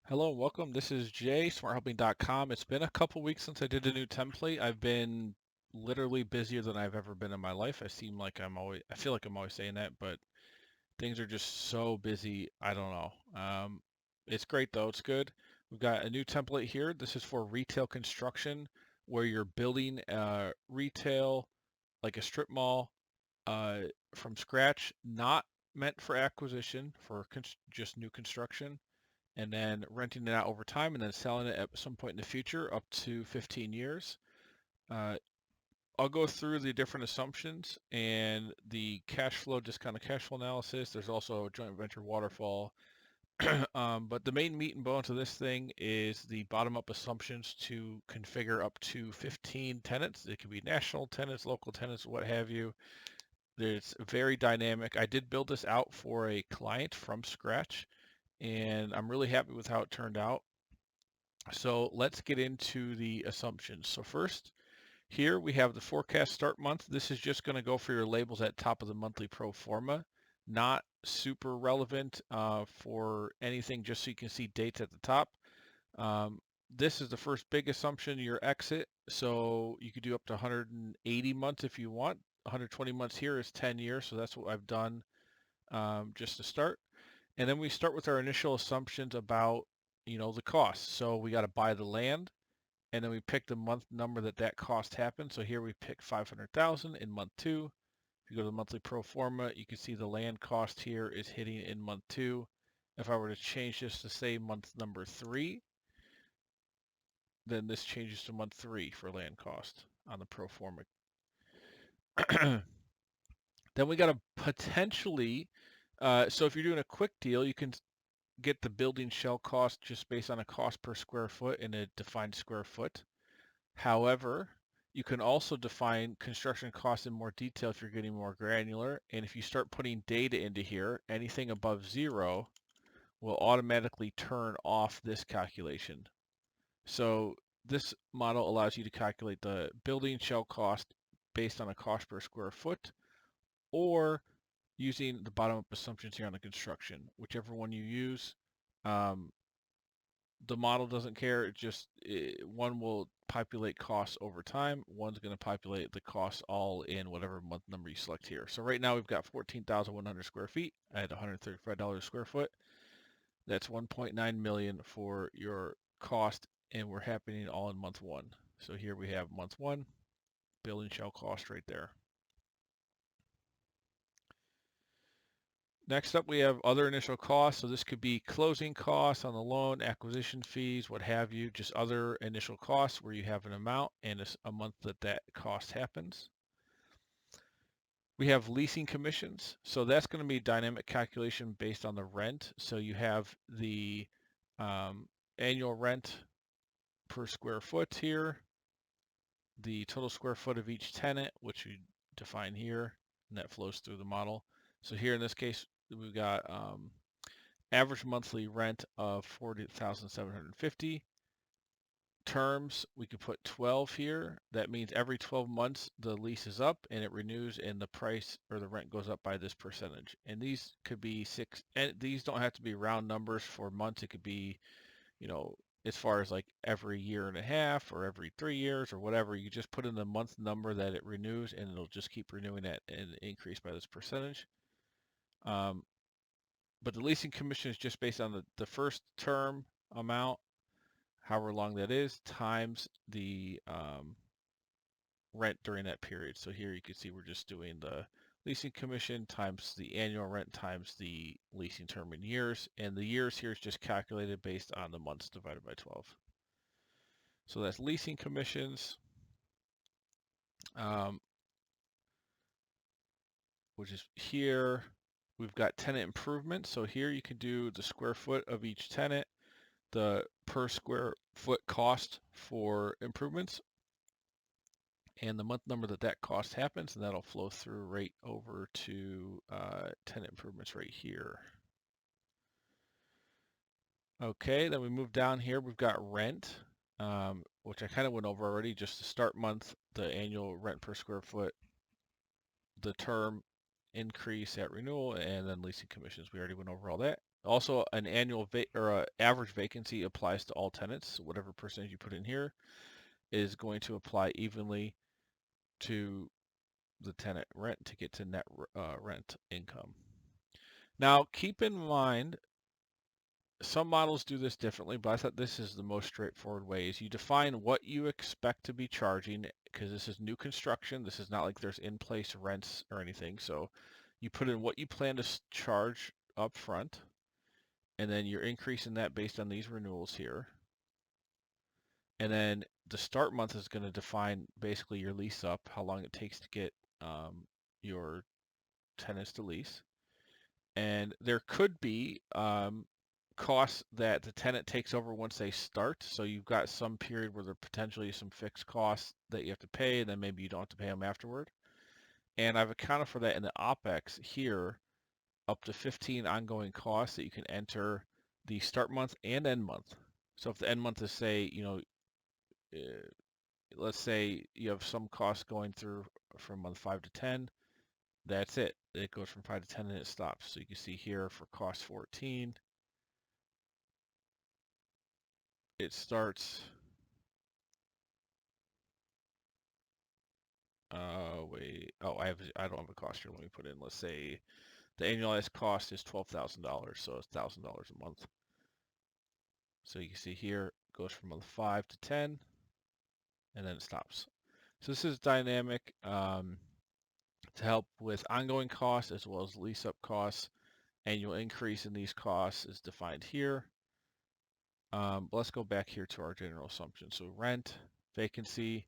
Hello and welcome. This is Jay, smarthelping.com. It's been a couple weeks since I did a new template. I've been literally busier than I've ever been in my life. I feel like I'm always saying that, but things are just so busy. I don't know. It's great though. It's good. We've got a new template here. This is for retail construction where you're building retail like a strip mall uh, from scratch, not meant for acquisition, for just new construction and then renting it out over time and then selling it at some point in the future up to 15 years. Uh, I'll go through the different assumptions and the cash flow, discounted cash flow analysis. There's also a joint venture waterfall. But the main meat and bones of this thing is the bottom-up assumptions to configure up to 15 tenants. It could be national tenants, local tenants, what have you. It's very dynamic. I did build this out for a client from scratch, and I'm really happy with how it turned out. So let's get into the assumptions. So first, here we have the forecast start month. This is just going to go for your labels at top of the monthly pro forma. Not super relevant for anything, just so you can see dates at the top. This is the first big assumption, your exit. So you could do up to 180 months if you want. 120 months here is 10 years, so that's what I've done just to start. And then we start with our initial assumptions about, the cost. So we got to buy the land, and then we pick the month number that cost happened. So here we pick 500,000 in month 2. If you go to the monthly pro forma, you can see the land cost here is hitting in month 2. If I were to change this to say month number 3, then this changes to month 3 for land cost on the pro forma. Then we got to potentially, so if you're doing a quick deal, you can get the building shell cost just based on a cost per square foot in a defined square foot. However, you can also define construction costs in more detail if you're getting more granular. And if you start putting data into here, anything above 0 will automatically turn off this calculation. So this model allows you to calculate the building shell cost based on a cost per square foot, or using the bottom-up assumptions here on the construction, whichever one you use. Um, the model doesn't care. One will populate costs over time. One's going to populate the costs all in whatever month number you select here. So right now we've got 14,100 square feet at $135 a square foot. That's 1.9 million for your cost, and we're happening all in month 1. So here we have month 1, building shell cost right there. Next up, we have other initial costs. So this could be closing costs on the loan, acquisition fees, what have you, just other initial costs where you have an amount and a month that cost happens. We have leasing commissions. So that's going to be dynamic calculation based on the rent. So you have the annual rent per square foot here, the total square foot of each tenant, which we define here, and that flows through the model. So here in this case, we've got average monthly rent of 40,750. Terms, we could put 12 here. That means every 12 months the lease is up and it renews and the price or the rent goes up by this percentage. And these could be and these don't have to be round numbers for months. It could be, as far as like every year and a half or every 3 years or whatever. You just put in the month number that it renews and it'll just keep renewing that and increase by this percentage. But the leasing commission is just based on the first term amount, however long that is, times the rent during that period. So here you can see we're just doing the leasing commission times the annual rent times the leasing term in years. And the years here is just calculated based on the months divided by 12. So that's leasing commissions, which is here. We've got tenant improvements. So here you can do the square foot of each tenant, the per square foot cost for improvements, and the month number that cost happens, and that'll flow through right over to tenant improvements right here. Okay, then we move down here. We've got rent, which I kind of went over already. Just the start month, the annual rent per square foot, the term increase at renewal, and then leasing commissions. We already went over all that. Also, an annual average vacancy applies to all tenants. Whatever percentage you put in here is going to apply evenly to the tenant rent to get to net rent income. Now, keep in mind, some models do this differently, but I thought this is the most straightforward way, is you define what you expect to be charging, because this is new construction. This is not like there's in-place rents or anything. So you put in what you plan to charge up front, and then you're increasing that based on these renewals here. And then the start month is going to define basically your lease up, how long it takes to get your tenants to lease. And there could be costs that the tenant takes over once they start. So you've got some period where there potentially some fixed costs that you have to pay, and then maybe you don't have to pay them afterward. And I've accounted for that in the OPEX here, up to 15 ongoing costs that you can enter the start month and end month. So if the end month is, say, let's say you have some costs going through from month 5 to 10, that's it. It goes from 5 to 10 and it stops. So you can see here for cost 14, it starts, wait, oh, I don't have a cost here. Let me put in, let's say the annualized cost is $12,000, so it's $1,000 a month. So you can see here, it goes from month 5 to 10, and then it stops. So this is dynamic to help with ongoing costs as well as lease-up costs. Annual increase in these costs is defined here. Let's go back here to our general assumption. So rent, vacancy,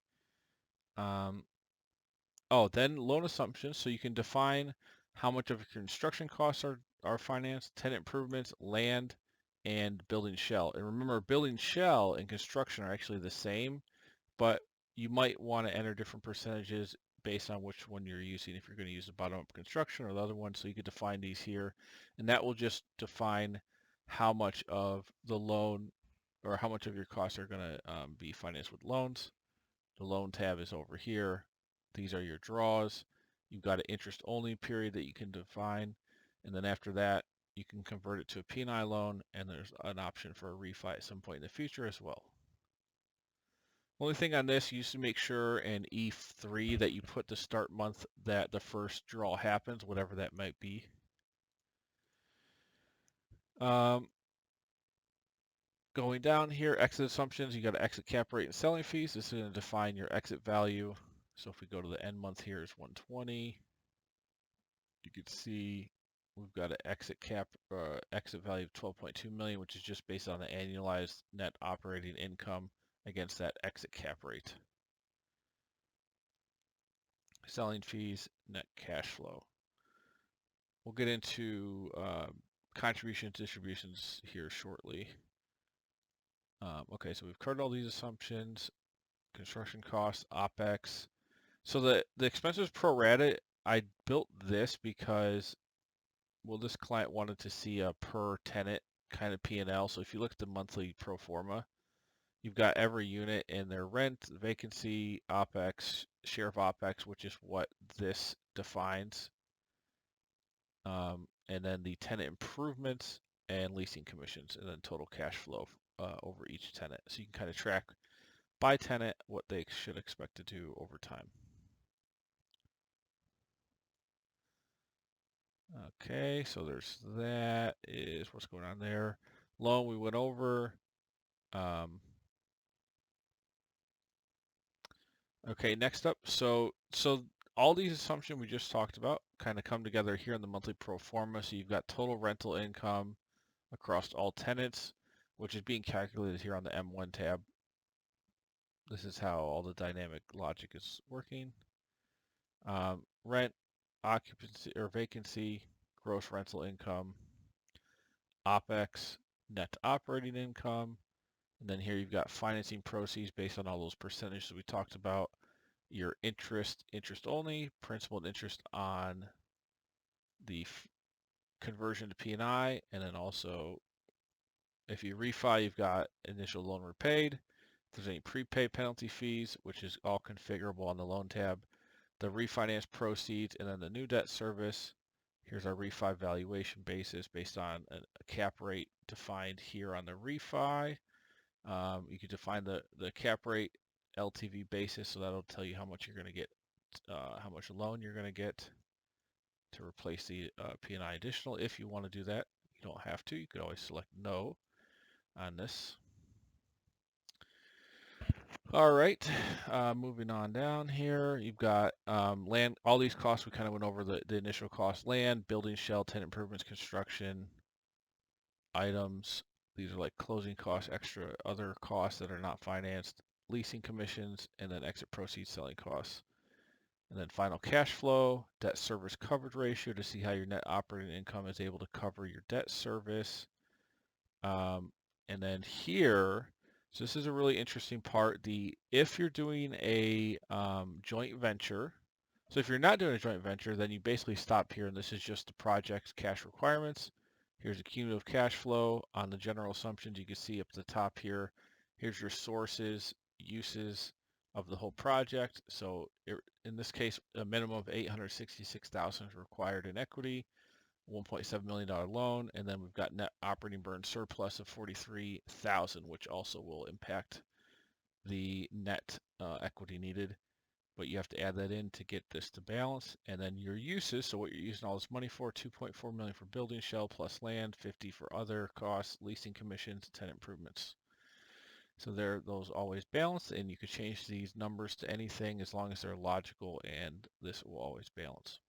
then loan assumptions. So you can define how much of your construction costs are financed, tenant improvements, land, and building shell. And remember, building shell and construction are actually the same, but you might want to enter different percentages based on which one you're using, if you're going to use the bottom-up construction or the other one. So you could define these here, and that will just define how much of the loan or how much of your costs are going to be financed with loans. The loan tab is over here. These are your draws. You've got an interest-only period that you can define, and then after that, you can convert it to a P&I loan, and there's an option for a refi at some point in the future as well. Only thing on this, you used to make sure in E3 that you put the start month that the first draw happens, whatever that might be. Going down here, exit assumptions, you got to exit cap rate and selling fees. This is going to define your exit value. So if we go to the end month here is 120, you can see we've got an exit value of 12.2 million, which is just based on the annualized net operating income against that exit cap rate. Selling fees, net cash flow. We'll get into contributions, distributions here shortly. Okay, so we've covered all these assumptions, construction costs, OPEX. So the expenses pro rata, I built this because, well, this client wanted to see a per tenant kind of P&L. So if you look at the monthly pro forma, you've got every unit in their rent, vacancy, OPEX, share of OPEX, which is what this defines. And then the tenant improvements and leasing commissions, and then total cash flow over each tenant. So you can kind of track by tenant what they should expect to do over time. Okay, so there's that, is what's going on there. Loan we went over. Okay, next up, so all these assumptions we just talked about kind of come together here in the monthly pro forma. So you've got total rental income across all tenants, which is being calculated here on the M1 tab. This is how all the dynamic logic is working. Rent, occupancy or vacancy, gross rental income, OPEX, net operating income, and then here you've got financing proceeds based on all those percentages we talked about. Your interest only, principal and interest on the conversion to P&I, and then also if you refi, you've got initial loan repaid. If there's any prepay penalty fees, which is all configurable on the loan tab, the refinance proceeds, and then the new debt service. Here's our REFI valuation basis based on a cap rate defined here on the REFI. You can define the cap rate LTV basis, so that'll tell you how much you're going to get, how much loan you're going to get to replace the P&I additional. If you want to do that, you don't have to. You could always select no on this. All right, moving on down here, you've got land. All these costs, we kind of went over the initial cost: land, building shell, tenant improvements, construction, items. These are like closing costs, extra other costs that are not financed, leasing commissions, and then exit proceeds, selling costs. And then final cash flow, debt service coverage ratio to see how your net operating income is able to cover your debt service. And then here, so this is a really interesting part. If you're doing a joint venture, so if you're not doing a joint venture, then you basically stop here, and this is just the project's cash requirements. Here's the cumulative cash flow on the general assumptions. You can see up at the top here. Here's your sources, uses of the whole project. So in this case, a minimum of $866,000 is required in equity. $1.7 million loan, and then we've got net operating burn surplus of $43,000, which also will impact the net equity needed. But you have to add that in to get this to balance. And then your uses, so what you're using all this money for: $2.4 million for building shell plus land, $50,000 for other costs, leasing commissions, tenant improvements. So those always balance, and you could change these numbers to anything as long as they're logical, and this will always balance.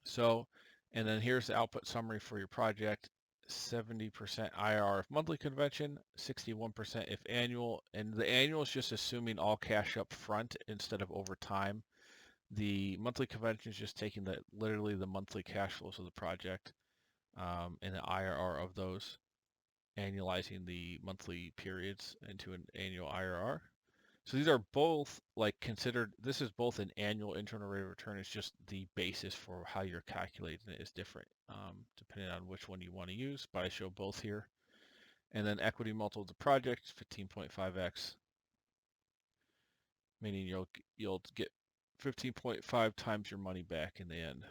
So, and then here's the output summary for your project: 70% IRR if monthly convention, 61% if annual. And the annual is just assuming all cash up front instead of over time. The monthly convention is just taking literally the monthly cash flows of the project, and the IRR of those, annualizing the monthly periods into an annual IRR. So these are both like considered, this is both an annual internal rate of return. It's just the basis for how you're calculating it is different, depending on which one you want to use, but I show both here. And then equity multiple of the project is 15.5x, meaning you'll get 15.5 times your money back in the end.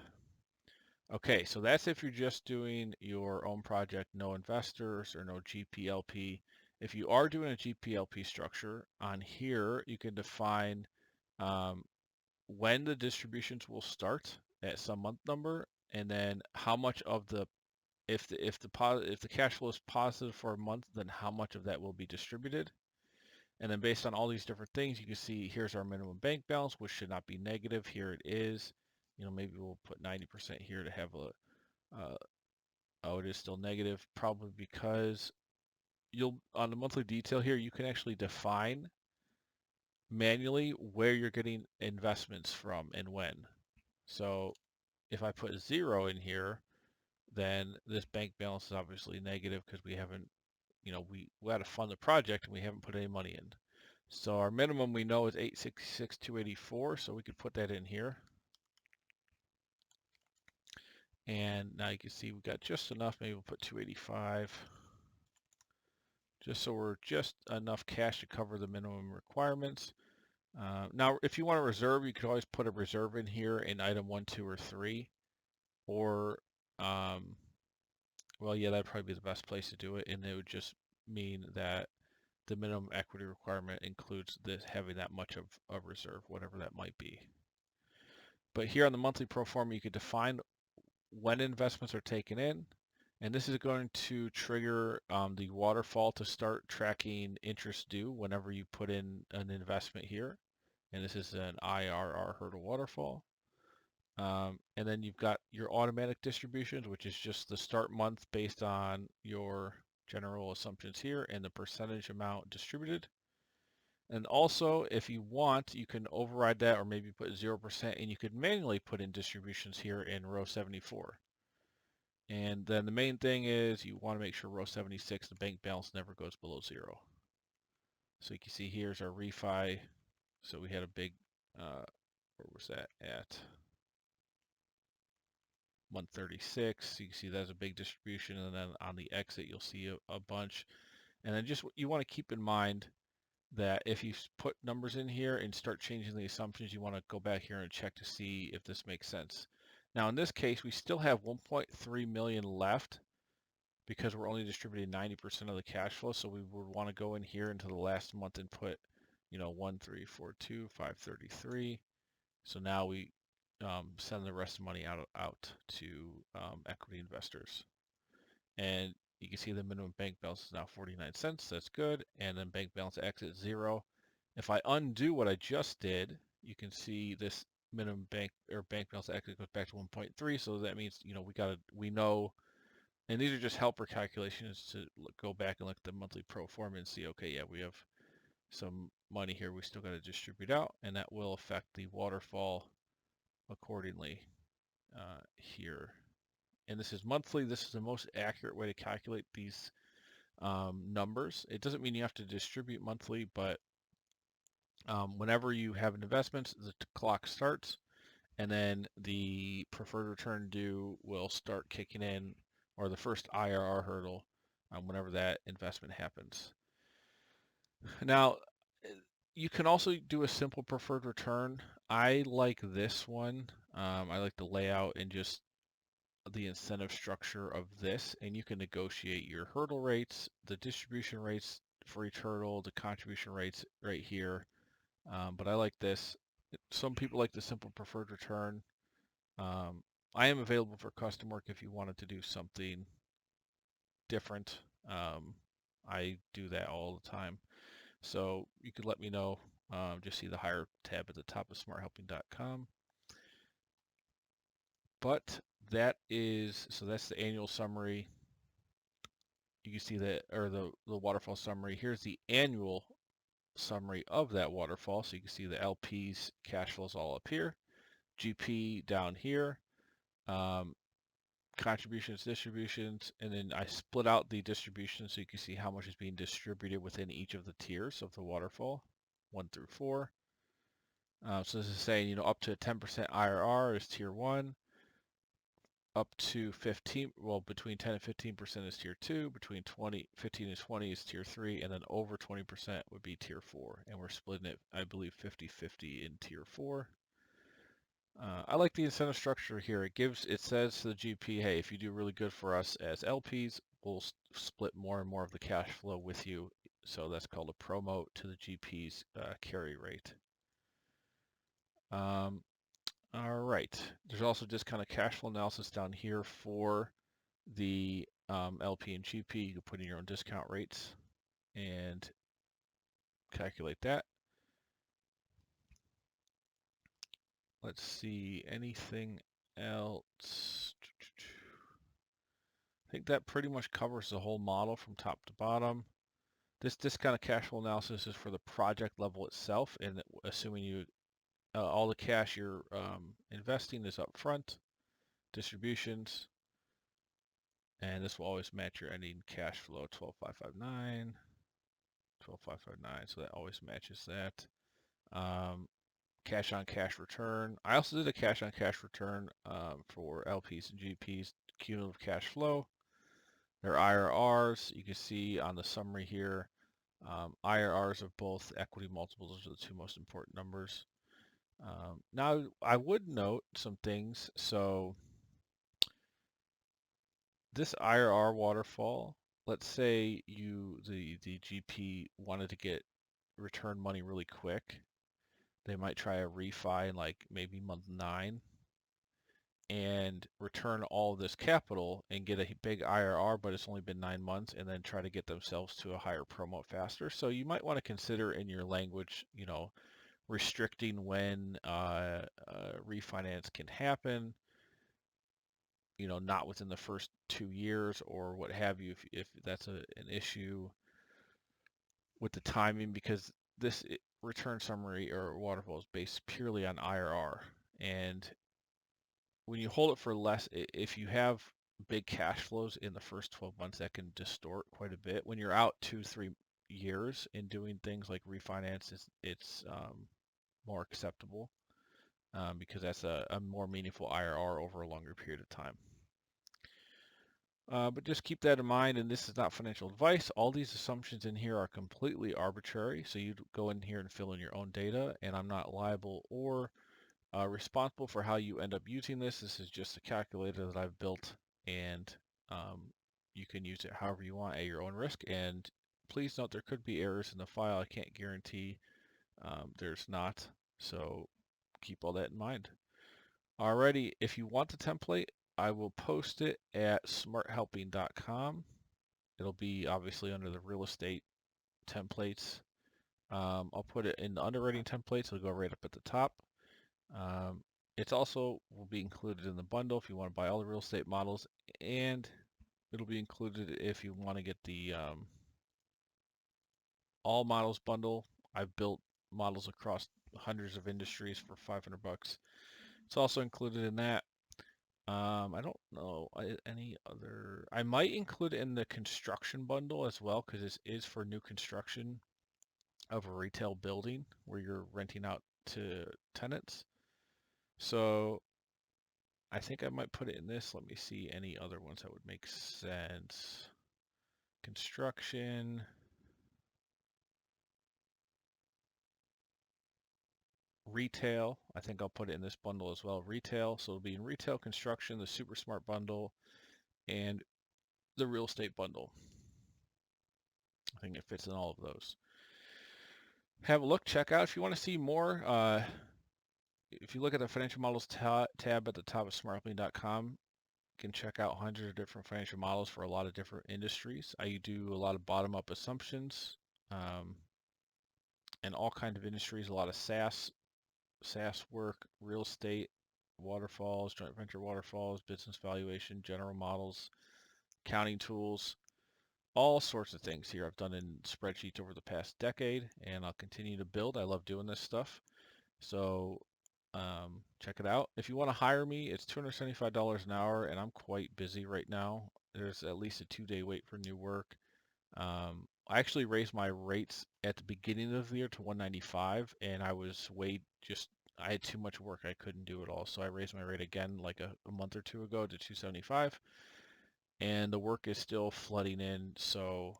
Okay, so that's if you're just doing your own project, no investors or no GPLP. If you are doing a GPLP structure, on here you can define when the distributions will start at some month number, and then how much of the if the cash flow is positive for a month, then how much of that will be distributed. And then based on all these different things, you can see here's our minimum bank balance, which should not be negative. Here it is. Maybe we'll put 90% here to have oh, it is still negative, probably because on the monthly detail here, you can actually define manually where you're getting investments from and when. So if I put 0 in here, then this bank balance is obviously negative because we haven't, we had to fund the project and we haven't put any money in. So our minimum we know is 866,284, so we could put that in here. And now you can see we've got just enough. Maybe we'll put 285, just so we're just enough cash to cover the minimum requirements. Now, if you want to reserve, you could always put a reserve in here in item 1, 2, or 3, or well, yeah, that'd probably be the best place to do it, and it would just mean that the minimum equity requirement includes this having that much of a reserve, whatever that might be. But here on the monthly pro forma, you could define when investments are taken in, and this is going to trigger the waterfall to start tracking interest due whenever you put in an investment here. And this is an IRR hurdle waterfall. And then you've got your automatic distributions, which is just the start month based on your general assumptions here and the percentage amount distributed. And also, if you want, you can override that or maybe put 0%, and you could manually put in distributions here in row 74. And then the main thing is you want to make sure row 76, the bank balance never goes below 0. So you can see here's our REFI. So we had a big, where was that at? Month 36. You can see that's a big distribution, and then on the exit you'll see a bunch. And then just you want to keep in mind that if you put numbers in here and start changing the assumptions, you want to go back here and check to see if this makes sense. Now in this case, we still have 1.3 million left because we're only distributing 90% of the cash flow. So we would want to go in here into the last month and put, 1,342, 533. So now we send the rest of the money out to equity investors. And you can see the minimum bank balance is now 49 cents. That's good. And then bank balance exit 0. If I undo what I just did, you can see this minimum bank balance exit goes back to 1.3. So that means, we know, and these are just helper calculations to go back and look at the monthly pro forma and see, okay, yeah, we have some money here we still got to distribute out, and that will affect the waterfall accordingly here. And this is monthly. This is the most accurate way to calculate these numbers. It doesn't mean you have to distribute monthly, but whenever you have an investment, the clock starts, and then the preferred return due will start kicking in, or the first IRR hurdle, whenever that investment happens. Now, you can also do a simple preferred return. I like this one. I like the layout and just the incentive structure of this, and you can negotiate your hurdle rates, the distribution rates for each hurdle, the contribution rates right here. But I like this. Some people like the simple preferred return. I am available for custom work if you wanted to do something different. I do that all the time. So you could let me know. Just see the hire tab at the top of smarthelping.com. But that's the annual summary. You can see that, or the waterfall summary. Here's the annual summary of that waterfall. So you can see the LP's cash flows all up here, GP down here, contributions, distributions, and then I split out the distributions so you can see how much is being distributed within each of the tiers of the waterfall, 1 through 4. So this is saying, up to 10% IRR is tier 1, up to 15, well, between 10 and 15% is tier 2, between 15 and 20 is tier 3, and then over 20% would be tier 4. And we're splitting it, I believe, 50-50 in tier 4. I like the incentive structure here. It says to the GP, hey, if you do really good for us as LPs, we'll split more and more of the cash flow with you. So that's called a promote to the GP's carry rate. All right. There's also discounted cash flow analysis down here for the LP and GP. You can put in your own discount rates and calculate that. Let's see, anything else? I think that pretty much covers the whole model from top to bottom. This discounted cash flow analysis is for the project level itself, and assuming all the cash you're investing is up front, distributions, and this will always match your ending cash flow, 12,559, 12,559, so that always matches that. Cash on cash return. I also did a cash on cash return for LPs and GPs, cumulative cash flow. Their IRRs, you can see on the summary here, IRRs of both equity multiples. Those are the two most important numbers. Now, I would note some things. So this IRR waterfall, let's say the GP wanted to get return money really quick. They might try a refi in like maybe month 9 and return all this capital and get a big IRR, but it's only been 9 months, and then try to get themselves to a higher promote faster. So you might want to consider in your language, restricting when refinance can happen, not within the first 2 years or what have you, if that's an issue with the timing, because this return summary or waterfall is based purely on IRR. And when you hold it for less, if you have big cash flows in the first 12 months, that can distort quite a bit. When you're out 2-3 years in doing things like refinance, it's more acceptable because that's a more meaningful IRR over a longer period of time. But just keep that in mind, and this is not financial advice. All these assumptions in here are completely arbitrary, so you go in here and fill in your own data, and I'm not liable or Responsible for how you end up using this. This is just a calculator that I've built, and you can use it however you want at your own risk. And please note there could be errors in the file. I can't guarantee there's not, so keep all that in mind. Alrighty, if you want the template, I will post it at smarthelping.com. It'll be obviously under the real estate templates. I'll put it in the underwriting templates. It'll go right up at the top. It's also will be included in the bundle if you want to buy all the real estate models, and it'll be included if you want to get the all models bundle. I've built models across hundreds of industries for 500 bucks. It's also included in that. I don't know any other. I might include it in the construction bundle as well, because this is for new construction of a retail building where you're renting out to tenants. So I think I might put it in this. Let me see any other ones that would make sense. Construction. Retail. I think I'll put it in this bundle as well. Retail. So it'll be in retail, construction, the super smart bundle, and the real estate bundle. I think it fits in all of those. Have a look, check out if you want to see more. If you look at the financial models tab at the top of smarthelping.com, you can check out hundreds of different financial models for a lot of different industries. I do a lot of bottom-up assumptions and all kinds of industries, a lot of SaaS work, real estate, waterfalls, joint venture waterfalls, business valuation, general models, accounting tools, all sorts of things here I've done in spreadsheets over the past decade, and I'll continue to build. I love doing this stuff. So check it out. If you want to hire me, it's $275 an hour, and I'm quite busy right now. There's at least a 2-day wait for new work. I actually raised my rates at the beginning of the year to 195, and I had too much work. I couldn't do it all. So I raised my rate again like a month or two ago to 275, and the work is still flooding in. So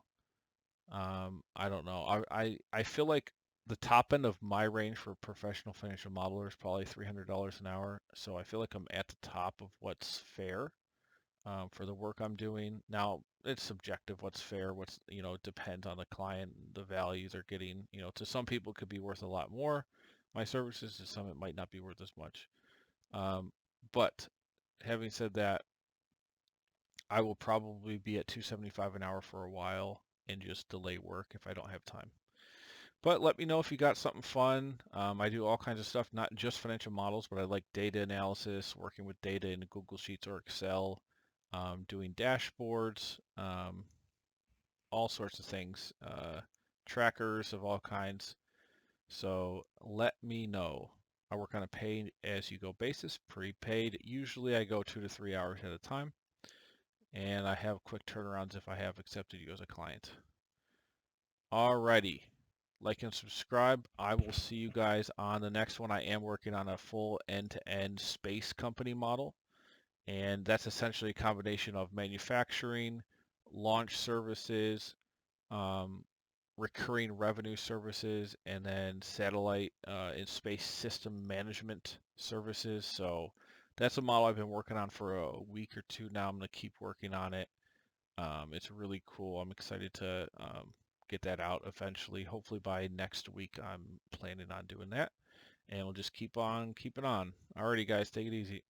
I don't know. I feel like the top end of my range for professional financial modeler is probably $300 an hour. So I feel like I'm at the top of what's fair for the work I'm doing. Now, it's subjective what's fair, it depends on the client, the value they're getting. To some people it could be worth a lot more. My services, to some it might not be worth as much. But having said that, I will probably be at 275 an hour for a while and just delay work if I don't have time. But let me know if you got something fun. I do all kinds of stuff, not just financial models, but I like data analysis, working with data in Google Sheets or Excel, doing dashboards, all sorts of things, trackers of all kinds. So let me know. I work on a pay-as-you-go basis, prepaid. Usually I go 2 to 3 hours at a time, and I have quick turnarounds if I have accepted you as a client. Alrighty. Like and subscribe. I will see you guys on the next one. I am working on a full end-to-end space company model, and that's essentially a combination of manufacturing, launch services, um, recurring revenue services, and then satellite and space system management services. So that's a model I've been working on for a week or two now. I'm going to keep working on it. It's really cool. I'm excited to get that out eventually. Hopefully by next week, I'm planning on doing that. And we'll just keep on keeping on. Alrighty, guys, take it easy.